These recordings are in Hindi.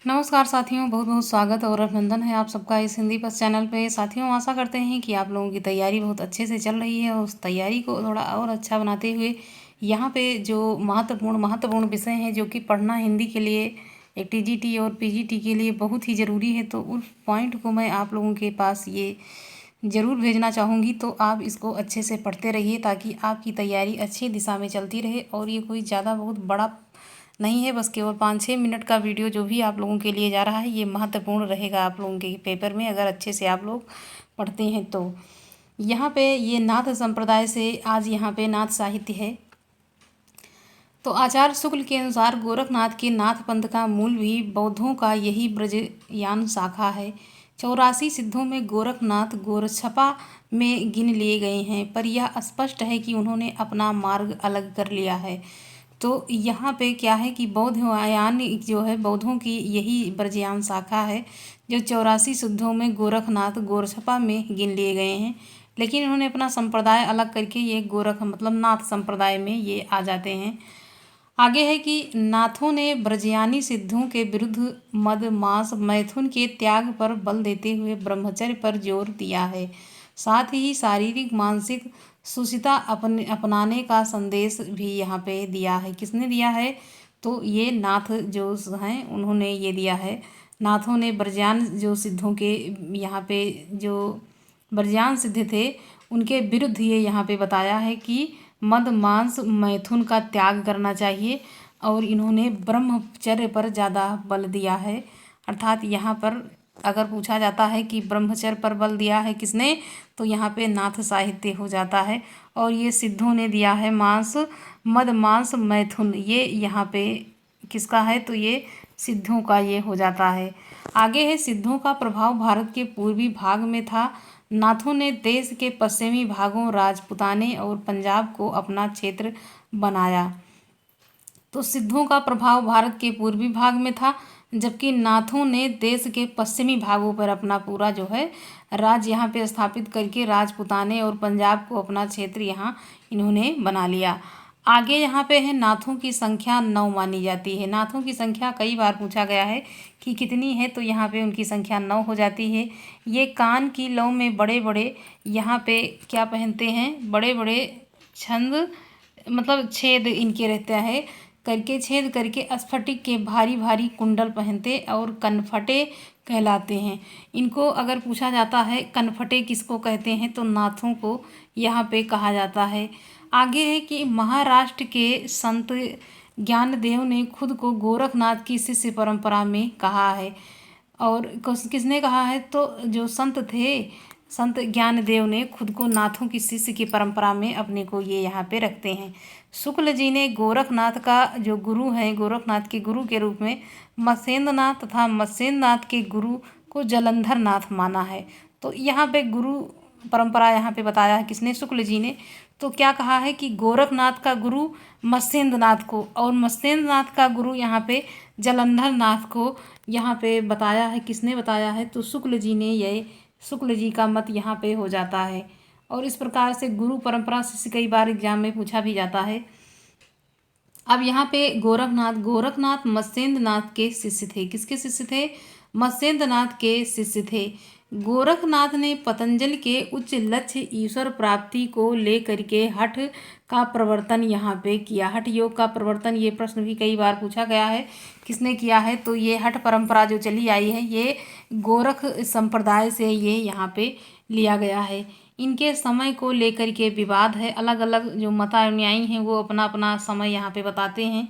नमस्कार साथियों, बहुत बहुत स्वागत और अभिनंदन है आप सबका इस हिंदी बस चैनल पे। साथियों, आशा करते हैं कि आप लोगों की तैयारी बहुत अच्छे से चल रही है और उस तैयारी को थोड़ा और अच्छा बनाते हुए यहाँ पे जो महत्वपूर्ण महत्वपूर्ण विषय हैं जो कि पढ़ना हिंदी के लिए एक टीजीटी और पीजीटी के लिए बहुत ही ज़रूरी है, तो उस पॉइंट को मैं आप लोगों के पास ये ज़रूर भेजना चाहूँगी। तो आप इसको अच्छे से पढ़ते रहिए ताकि आपकी तैयारी अच्छी दिशा में चलती रहे। और ये कोई ज़्यादा बहुत बड़ा नहीं है, बस केवल 5-6 मिनट का वीडियो जो भी आप लोगों के लिए जा रहा है ये महत्वपूर्ण रहेगा आप लोगों के पेपर में, अगर अच्छे से आप लोग पढ़ते हैं तो। यहाँ पे ये नाथ संप्रदाय से आज यहाँ पे नाथ साहित्य है। तो आचार्य शुक्ल के अनुसार गोरखनाथ के नाथ पंथ का मूल भी बौद्धों का यही ब्रजयान शाखा है। 84 सिद्धों में गोरखनाथ गोरछपा में गिन लिए गए हैं, पर यह स्पष्ट है कि उन्होंने अपना मार्ग अलग कर लिया है। तो यहाँ पे क्या है कि बौद्धयान जो है बौद्धों की यही ब्रजयान शाखा है, जो 84 सिद्धों में गोरखनाथ गोरछपा में गिन लिए गए हैं। लेकिन उन्होंने अपना संप्रदाय अलग करके ये गोरख मतलब नाथ संप्रदाय में ये आ जाते हैं। आगे है कि नाथों ने ब्रजयानी सिद्धों के विरुद्ध मद मांस मैथुन के त्याग पर बल देते हुए ब्रह्मचर्य पर जोर दिया है। साथ ही शारीरिक मानसिक सुचिता अपनाने का संदेश भी यहाँ पे दिया है। किसने दिया है? तो ये नाथ जो हैं उन्होंने ये दिया है। नाथों ने ब्रजयान जो सिद्धों के यहाँ पे जो ब्रजयान सिद्ध थे उनके विरुद्ध ये यहाँ पे बताया है कि मद मांस मैथुन का त्याग करना चाहिए, और इन्होंने ब्रह्मचर्य पर ज़्यादा बल दिया है। अर्थात यहाँ पर अगर पूछा जाता है कि ब्रह्मचर्य पर बल दिया है किसने, तो यहाँ पे नाथ साहित्य हो जाता है। और ये सिद्धों ने दिया है मांस मद मांस मैथुन, ये यहाँ पे किसका है? तो ये सिद्धों का ये हो जाता है। आगे है सिद्धों का प्रभाव भारत के पूर्वी भाग में था। नाथों ने देश के पश्चिमी भागों राजपुताने और पंजाब को अपना क्षेत्र बनाया। तो सिद्धों का प्रभाव भारत के पूर्वी भाग में था, जबकि नाथों ने देश के पश्चिमी भागों पर अपना पूरा जो है राज्य यहाँ पे स्थापित करके राजपुताने और पंजाब को अपना क्षेत्र यहाँ इन्होंने बना लिया। आगे यहाँ पे है नाथों की संख्या 9 मानी जाती है। नाथों की संख्या कई बार पूछा गया है कि कितनी है, तो यहाँ पे उनकी संख्या 9 हो जाती है। ये कान की लौ में बड़े बड़े यहाँ पे क्या पहनते हैं? बड़े बड़े छंद मतलब छेद इनके रहता है करके, छेद करके स्फटिक के भारी भारी कुंडल पहनते और कनफटे कहलाते हैं। इनको अगर पूछा जाता है कनफटे किसको कहते हैं, तो नाथों को यहाँ पे कहा जाता है। आगे है कि महाराष्ट्र के संत ज्ञानदेव ने खुद को गोरखनाथ की शिष्य परंपरा में कहा है। और किसने कहा है? तो जो संत थे, संत ज्ञानदेव ने खुद को नाथों की शिष्य की परंपरा में अपने को ये यहाँ पे रखते हैं। शुक्ल जी ने गोरखनाथ का जो गुरु हैं, गोरखनाथ के गुरु के रूप में मत्स्येंद्रनाथ तथा मत्स्येंद्रनाथ के गुरु को जलंधर नाथ माना है। तो यहाँ पे गुरु परंपरा यहाँ पे बताया है किसने? शुक्ल जी ने। तो क्या कहा है कि गोरखनाथ का गुरु मत्स्येंद्रनाथ को और मत्स्येंद्रनाथ का गुरु यहाँ पे जलंधर नाथ को यहाँ पे बताया है। किसने बताया है? तो शुक्ल जी ने। ये शुक्ल जी का मत यहाँ पे हो जाता है। और इस प्रकार से गुरु परंपरा से कई बार एग्जाम में पूछा भी जाता है। अब यहाँ पे गोरखनाथ मत्स्येंद्रनाथ के शिष्य थे। किसके शिष्य थे? मत्स्येंद्रनाथ के शिष्य थे। गोरखनाथ ने पतंजलि के उच्च लक्ष्य ईश्वर प्राप्ति को लेकर के हठ का प्रवर्तन यहाँ पे किया। हठ योग का प्रवर्तन, ये प्रश्न भी कई बार पूछा गया है। किसने किया है? तो ये हठ परंपरा जो चली आई है ये गोरख संप्रदाय से ये यहाँ पे लिया गया है। इनके समय को लेकर के विवाद है। अलग अलग जो मतानुयायी हैं वो अपना अपना समय यहाँ पे बताते हैं।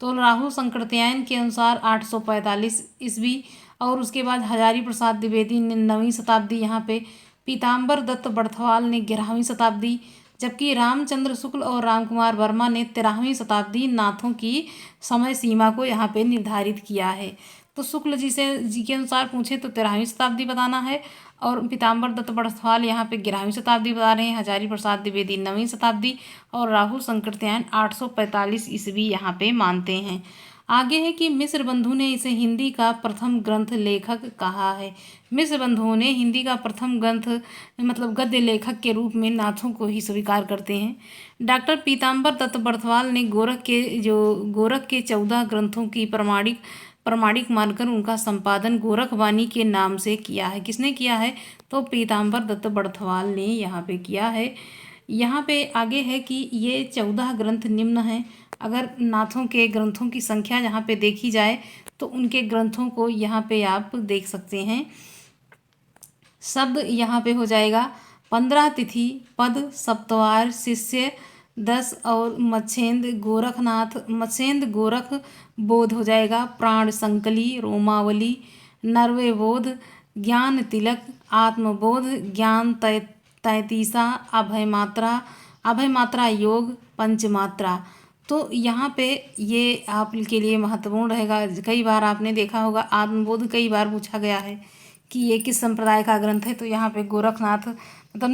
तो राहु संकृत्यायन के अनुसार 845 ईस्वी, और उसके बाद हजारी प्रसाद द्विवेदी ने 9वीं शताब्दी यहाँ पे, पीताम्बर दत्त बड़थवाल ने 11वीं शताब्दी, जबकि रामचंद्र शुक्ल और रामकुमार वर्मा ने 13वीं शताब्दी नाथों की समय सीमा को यहाँ पे निर्धारित किया है। तो शुक्ल जी के अनुसार पूछे तो 13वीं शताब्दी बताना है, और पीताम्बर दत्त बड़थवाल यहाँ पे 11वीं शताब्दी बता रहे हैं, हजारी प्रसाद द्विवेदी 9वीं शताब्दी, और राहु संकृत्यायन 845 ईस्वी यहाँ पे मानते हैं। आगे है कि मिश्र बंधु ने इसे हिंदी का प्रथम ग्रंथ लेखक कहा है। मिश्र बंधुओं ने हिंदी का प्रथम ग्रंथ मतलब गद्य लेखक के रूप में नाथों को ही स्वीकार करते हैं। डॉक्टर पीताम्बर दत्त बड़थवाल ने गोरख के 14 ग्रंथों की प्रमाणिक प्रमाणिक मानकर उनका संपादन गोरखवाणी के नाम से किया है। किसने किया है? तो पीताम्बर दत्त बड़थवाल ने यहाँ पे किया है। यहाँ पे आगे है कि ये 14 ग्रंथ निम्न हैं। अगर नाथों के ग्रंथों की संख्या यहाँ पे देखी जाए तो उनके ग्रंथों को यहाँ पे आप देख सकते हैं। शब्द यहाँ पे हो जाएगा 15 तिथि, पद, सप्तवार, शिष्य 10 और मच्छेंद्र गोरख बोध हो जाएगा। प्राण संकली, रोमावली, नरवे बोध, ज्ञान तिलक, आत्मबोध, ज्ञान तैतीसा, अभय मात्रा योग, पंचमात्रा। तो यहाँ पे ये आपके लिए महत्वपूर्ण रहेगा। कई बार आपने देखा होगा आत्मबोध कई बार पूछा गया है कि ये किस संप्रदाय का ग्रंथ है, तो यहाँ पे गोरखनाथ मतलब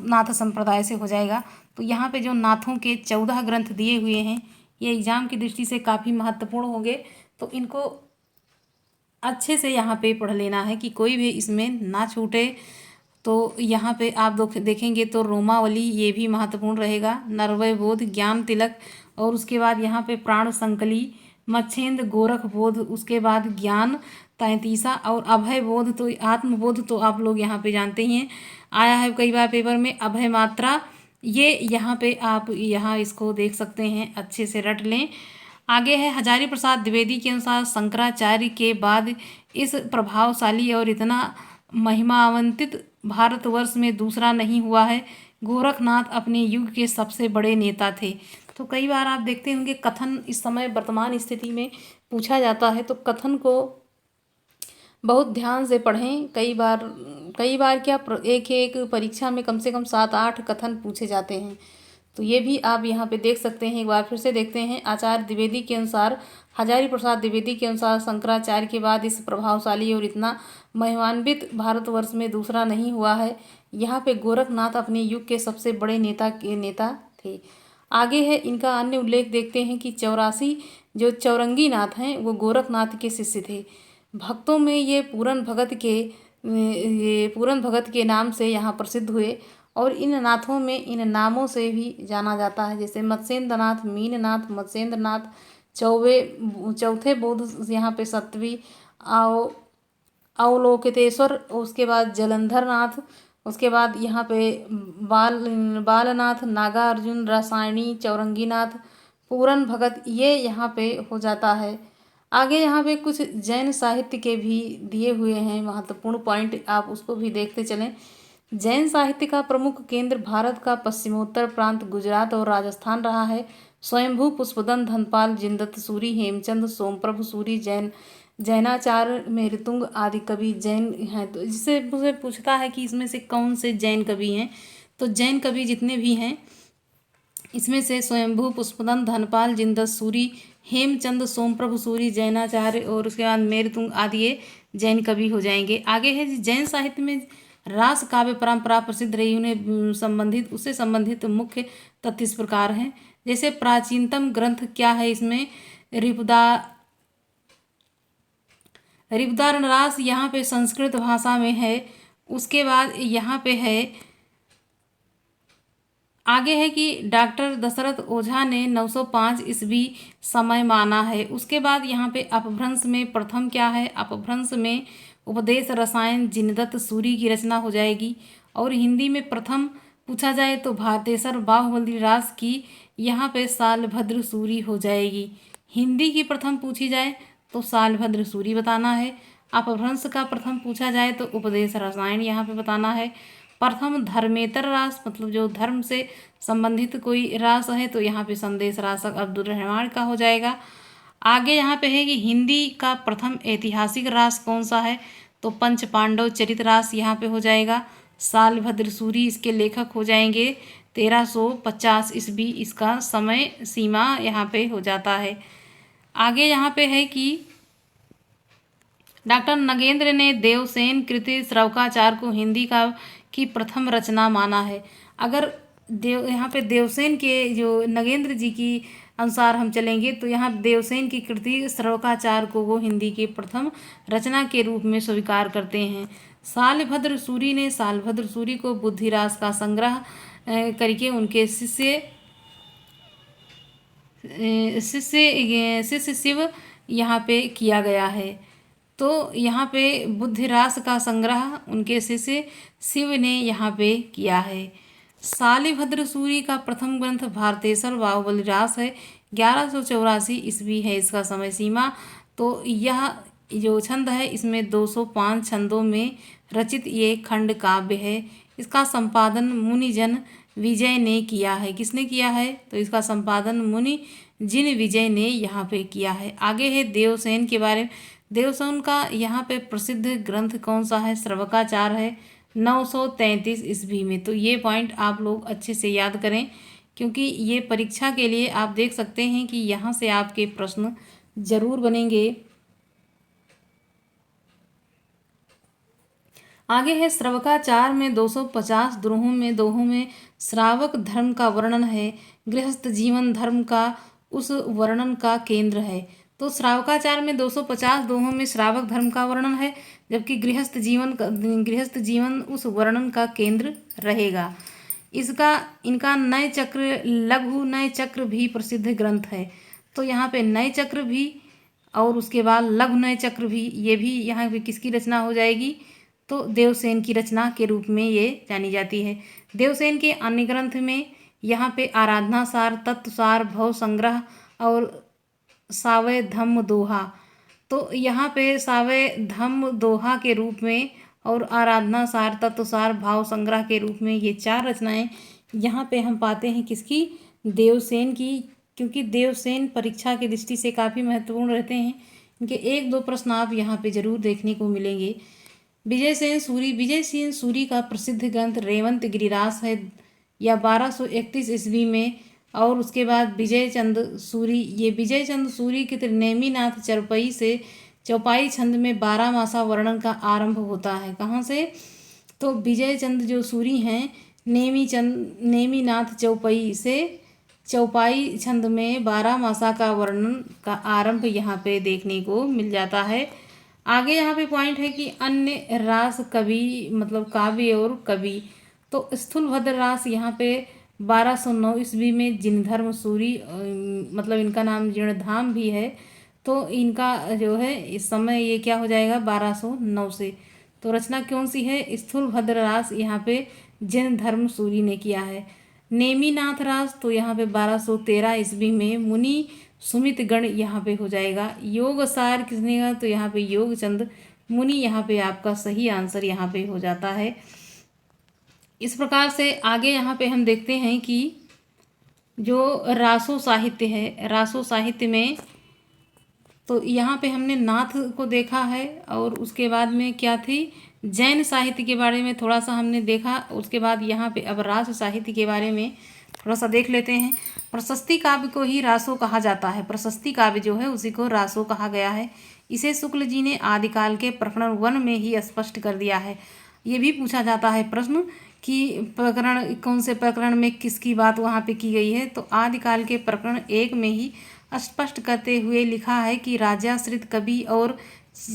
नाथ संप्रदाय से हो जाएगा। तो यहाँ पे जो नाथों के 14 ग्रंथ दिए हुए हैं ये एग्जाम की दृष्टि से काफ़ी महत्वपूर्ण होंगे, तो इनको अच्छे से यहाँ पे पढ़ लेना है कि कोई भी इसमें ना छूटे। तो यहाँ पे आप देखेंगे तो रोमावली ये भी महत्वपूर्ण रहेगा, नरवय बोध, ज्ञान तिलक, और उसके बाद यहाँ पे प्राण संकली, मच्छेंद्र गोरख बोध, उसके बाद ज्ञान तैतीसा और अभय बोध। तो आत्मबोध तो आप लोग यहाँ पे जानते ही हैं, आया है कई बार पेपर में। अभय मात्रा ये यहाँ पे आप यहाँ इसको देख सकते हैं, अच्छे से रट लें। आगे है हजारी प्रसाद द्विवेदी के अनुसार शंकराचार्य के बाद इस प्रभावशाली और इतना महिमावंतित भारतवर्ष में दूसरा नहीं हुआ है। गोरखनाथ अपने युग के सबसे बड़े नेता थे। तो कई बार आप देखते होंगे कथन इस समय वर्तमान स्थिति में पूछा जाता है, तो कथन को बहुत ध्यान से पढ़ें। कई बार क्या एक परीक्षा में कम से कम 7-8 कथन पूछे जाते हैं। तो ये भी आप यहाँ पे देख सकते हैं। एक बार फिर से देखते हैं। आचार्य द्विवेदी के अनुसार, हजारी प्रसाद द्विवेदी के अनुसार शंकराचार्य के बाद इस प्रभावशाली और इतना महिमान्वित भारतवर्ष में दूसरा नहीं हुआ है। यहाँ पे गोरखनाथ अपने युग के सबसे बड़े नेता थे। आगे है इनका अन्य उल्लेख देखते हैं कि 84 जो चौरंगी नाथ हैं वो गोरखनाथ के शिष्य थे। भक्तों में ये पूरन भगत के नाम से यहाँ प्रसिद्ध हुए और इन नाथों में इन नामों से भी जाना जाता है, जैसे मत्स्येंद्र नाथ, मीननाथ, मत्स्येंद्र नाथ, चौथे बोध यहाँ पे सतवी अवलोकितेश्वर, उसके बाद जलंधर नाथ, उसके बाद यहाँ पे बालनाथ, नागा अर्जुन, रासायणी, चौरंगी नाथ, पूरन भगत, ये यहाँ पे हो जाता है। आगे यहाँ पे कुछ जैन साहित्य के भी दिए हुए हैं महत्वपूर्ण पॉइंट, आप उसको भी देखते चलें। जैन साहित्य का प्रमुख केंद्र भारत का पश्चिमोत्तर प्रांत गुजरात और राजस्थान रहा है। स्वयंभू, पुष्पदन, धनपाल, जिनदत्त सूरी, हेमचंद, सोमप्रभु सूरी, जैनाचार्य, मेरुतुंग आदि कवि जैन हैं। तो जिससे मुझे पूछता है कि इसमें से कौन से जैन कवि हैं, तो जैन कवि जितने भी हैं इसमें से स्वयंभू, पुष्पदन, धनपाल, जिनदत्त सूरी, हेमचंद, सोमप्रभु सूरी, जैनाचार्य और उसके बाद मेरुतुंग आदि ये जैन कवि हो जाएंगे। आगे है जैन साहित्य में रास काव्य परंपरा प्रसिद्ध रही, उससे संबंधित मुख्य तथ्य इस प्रकार हैं। जैसे प्राचीनतम ग्रंथ क्या है इसमें, रिपुदारण रास यहाँ पे संस्कृत भाषा में है। उसके बाद यहाँ पे है आगे है कि डॉक्टर दशरथ ओझा ने 905 ईस्वी समय माना है। उसके बाद यहाँ पे अपभ्रंश में प्रथम क्या है, अपभ्रंश में उपदेश रसायन जिनदत्त सूरी की रचना हो जाएगी। और हिंदी में प्रथम पूछा जाए तो भारतेश्वर बाहुबली रास की यहाँ पे सालभद्र सूरी हो जाएगी। हिंदी की प्रथम पूछी जाए तो सालभद्र सूरी बताना है। अपभ्रंश का प्रथम पूछा जाए तो उपदेश रसायन यहाँ पे बताना है। प्रथम धर्मेतर रास मतलब जो धर्म से संबंधित कोई रास है तो यहाँ पे संदेश रासक अब्दुल रहमान का हो जाएगा। आगे यहाँ पे है कि हिंदी का प्रथम ऐतिहासिक रास कौन सा है, तो पंच पांडव चरित रास यहाँ पे हो जाएगा। सालभद्र सूरी इसके लेखक हो जाएंगे। 1350 ईस्वी इसका समय सीमा यहाँ पे हो जाता है। आगे यहाँ पे है कि डॉक्टर नगेंद्र ने देवसेन कृति श्रवकाचार को हिंदी की प्रथम रचना माना है। अगर यहाँ पे देवसेन के जो नगेंद्र जी की अनुसार हम चलेंगे तो यहाँ देवसेन की कृति श्रवकाचार को वो हिंदी की प्रथम रचना के रूप में स्वीकार करते हैं। सालभद्र सूरी को बुद्धिरास का संग्रह करके उनके शिष्य यहाँ पे किया गया है। तो यहाँ पे बुद्धिरास का संग्रह उनके शिष्य शिव ने यहाँ पे किया है। शालिभद्र सूरी का प्रथम ग्रंथ भारतेश्वर बाहुबली रास है। 1184 ईस्वी है इसका समय सीमा। तो यह जो छंद है इसमें 205 छंदों में रचित ये खंड काव्य है। इसका संपादन मुनिजन विजय ने किया है। किसने किया है? तो इसका संपादन मुनि जिन विजय ने यहाँ पे किया है। आगे है देवसेन के बारे में। देवसेन का यहाँ पे प्रसिद्ध ग्रंथ कौन सा है? श्रवकाचार है 933 ईस्वी में। तो ये पॉइंट आप लोग अच्छे से याद करें, क्योंकि ये परीक्षा के लिए आप देख सकते हैं कि यहाँ से आपके प्रश्न जरूर बनेंगे। आगे है श्रवकाचार में 250 दोहों में श्रावक धर्म का वर्णन है। गृहस्थ जीवन धर्म का उस वर्णन का केंद्र है। तो श्रावकाचार में 250 दोहों में श्रावक धर्म का वर्णन है, जबकि गृहस्थ जीवन उस वर्णन का केंद्र रहेगा। इनका नय चक्र, लघु नय चक्र भी प्रसिद्ध ग्रंथ है। तो यहाँ पे नय चक्र भी और उसके बाद लघु नय चक्र भी, ये भी यहाँ पे किसकी रचना हो जाएगी? तो देवसेन की रचना के रूप में ये जानी जाती है। देवसेन के अन्य ग्रंथ में यहाँ पे आराधना सार, तत्वसार, भव संग्रह और सावय धम्म दोहा। तो यहाँ पे सावय धम्म दोहा के रूप में और आराधना सार, तत्वसार, भाव संग्रह के रूप में ये 4 रचनाएं यहाँ पे हम पाते हैं। किसकी? देवसेन की। क्योंकि देवसेन परीक्षा की दृष्टि से काफ़ी महत्वपूर्ण रहते हैं। इनके 1-2 प्रश्न आप यहाँ पे जरूर देखने को मिलेंगे। विजय सेन सूरी का प्रसिद्ध ग्रंथ रेवंत गिरिरास है या 1231 ईस्वी में। और उसके बाद विजय चंद सूरी के त्रिनेमीनाथ चौपाई से चौपाई छंद में 12 मासा वर्णन का आरंभ होता है। कहाँ से? तो विजय चंद जो सूरी हैं नेमीनाथ चौपाई से चौपाई छंद में 12 मासा का वर्णन का आरंभ यहाँ पे देखने को मिल जाता है। आगे यहाँ पे पॉइंट है कि अन्य रास कवि, मतलब काव्य और कवि। तो स्थूलभद्र रास यहाँ पे 1209 ईस्वी में जिनधर्म सूरी, मतलब इनका नाम जीर्णधाम भी है। तो इनका जो है इस समय ये क्या हो जाएगा? 1209 से। तो रचना कौन सी है? स्थूलभद्र रास यहाँ पे जिनधर्म सूरी ने किया है। नेमिनाथ रास तो यहाँ पे 1213 ईस्वी में मुनि सुमित गण यहाँ पे हो जाएगा। योग सार किसने का? तो यहाँ पे योगचंद मुनि यहाँ पे आपका सही आंसर यहाँ पे हो जाता है। इस प्रकार से आगे यहाँ पे हम देखते हैं कि जो रासो साहित्य है, रासो साहित्य में तो यहाँ पे हमने नाथ को देखा है और उसके बाद में क्या थी? जैन साहित्य के बारे में थोड़ा सा हमने देखा। उसके बाद यहाँ पे अब रास साहित्य के बारे में थोड़ा सा देख लेते हैं। प्रशस्ति काव्य को ही रासो कहा जाता है। प्रशस्ति काव्य जो है उसी को रासो कहा गया है। इसे शुक्ल जी ने आदिकाल के प्रकरण 1 में ही स्पष्ट कर दिया है। ये भी पूछा जाता है प्रश्न कि प्रकरण कौन से प्रकरण में किसकी बात वहाँ पे की गई है। तो आदिकाल के प्रकरण 1 में ही स्पष्ट करते हुए लिखा है कि राजाश्रित कवि और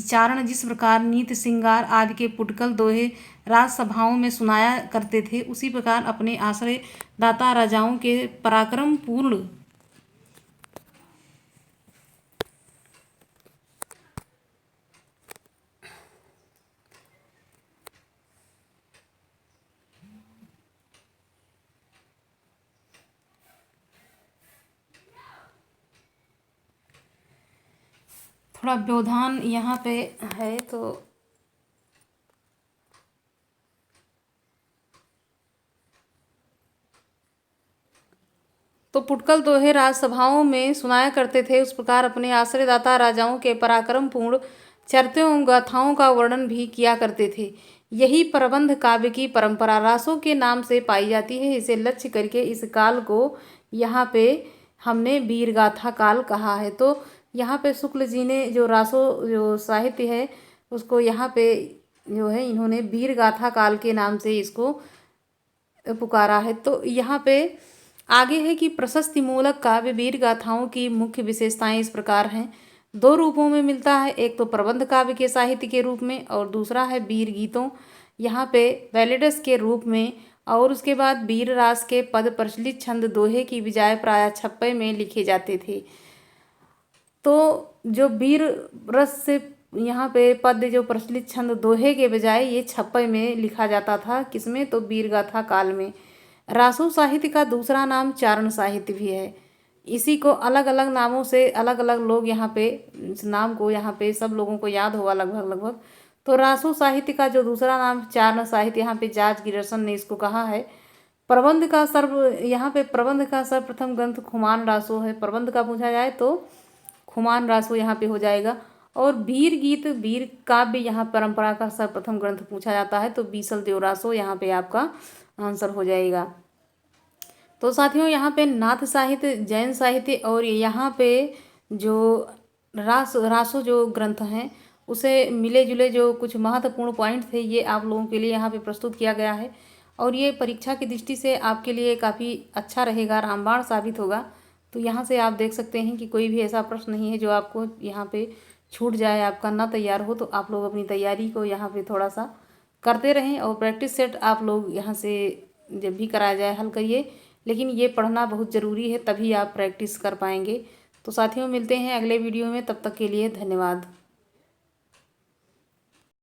चारण जिस प्रकार नीत श्रृंगार आदि के पुटकल दोहे राजसभाओं में सुनाया करते थे, उसी प्रकार अपने आश्रय दाता राजाओं के पराक्रम पूर्ण थोड़ा व्यवधान यहाँ पे है। तो पुटकल दोहे राजसभाओं में सुनाया करते थे, उस प्रकार अपने आश्रयदाता राजाओं के पराक्रम पूर्ण चरित्रों एवं गाथाओं का वर्णन भी किया करते थे। यही प्रबंध काव्य की परंपरा रासों के नाम से पाई जाती है। इसे लक्ष्य करके इस काल को यहाँ पे हमने वीर गाथा काल कहा है। तो यहाँ पे शुक्ल जी ने जो रासो जो साहित्य है उसको यहाँ पे जो है इन्होंने वीर गाथा काल के नाम से इसको पुकारा है। तो यहाँ पे आगे है कि प्रशस्ति मूलक काव्य वीर गाथाओं की मुख्य विशेषताएं इस प्रकार हैं। 2 रूपों में मिलता है, एक तो प्रबंध काव्य के साहित्य के रूप में और दूसरा है वीर गीतों यहाँ पे बैलेडस के रूप में। और उसके बाद वीर रास के पद प्रचलित छंद दोहे की बजाय प्रायः छप्पे में लिखे जाते थे। तो जो वीर रस से यहाँ पे पद्य जो प्रचलित छंद दोहे के बजाय ये छप्पय में लिखा जाता था। किसमें? तो वीर गाथा काल में। रासो साहित्य का दूसरा नाम चारण साहित्य भी है। इसी को अलग अलग नामों से अलग अलग लोग यहाँ पे इस नाम को यहाँ पे सब लोगों को याद होगा लगभग लगभग। तो रासो साहित्य का जो दूसरा नाम चारण साहित्य, यहाँ पे जॉर्ज गियर्सन ने इसको कहा है। प्रबंध का यहाँ पे प्रबंध का सर्वप्रथम ग्रंथ खुमान रासो है। प्रबंध का पूछा जाए तो खुमान रासो यहाँ पे हो जाएगा। और वीर गीत वीर काव्य यहाँ परंपरा का सर्वप्रथम ग्रंथ पूछा जाता है तो बीसल देव रासो यहाँ पे आपका आंसर हो जाएगा। तो साथियों यहाँ पे नाथ साहित्य, जैन साहित्य और यहाँ पे जो रासो जो ग्रंथ हैं उसे मिले जुले जो कुछ महत्वपूर्ण पॉइंट थे ये आप लोगों के लिए यहाँ पे प्रस्तुत किया गया है। और ये परीक्षा की दृष्टि से आपके लिए काफ़ी अच्छा रहेगा, रामबाण साबित होगा। तो यहाँ से आप देख सकते हैं कि कोई भी ऐसा प्रश्न नहीं है जो आपको यहाँ पे छूट जाए, आपका ना तैयार हो। तो आप लोग अपनी तैयारी को यहाँ पे थोड़ा सा करते रहें और प्रैक्टिस सेट आप लोग यहाँ से जब भी कराया जाए हल करिए। लेकिन ये पढ़ना बहुत ज़रूरी है, तभी आप प्रैक्टिस कर पाएंगे। तो साथियों मिलते हैं अगले वीडियो में, तब तक के लिए धन्यवाद।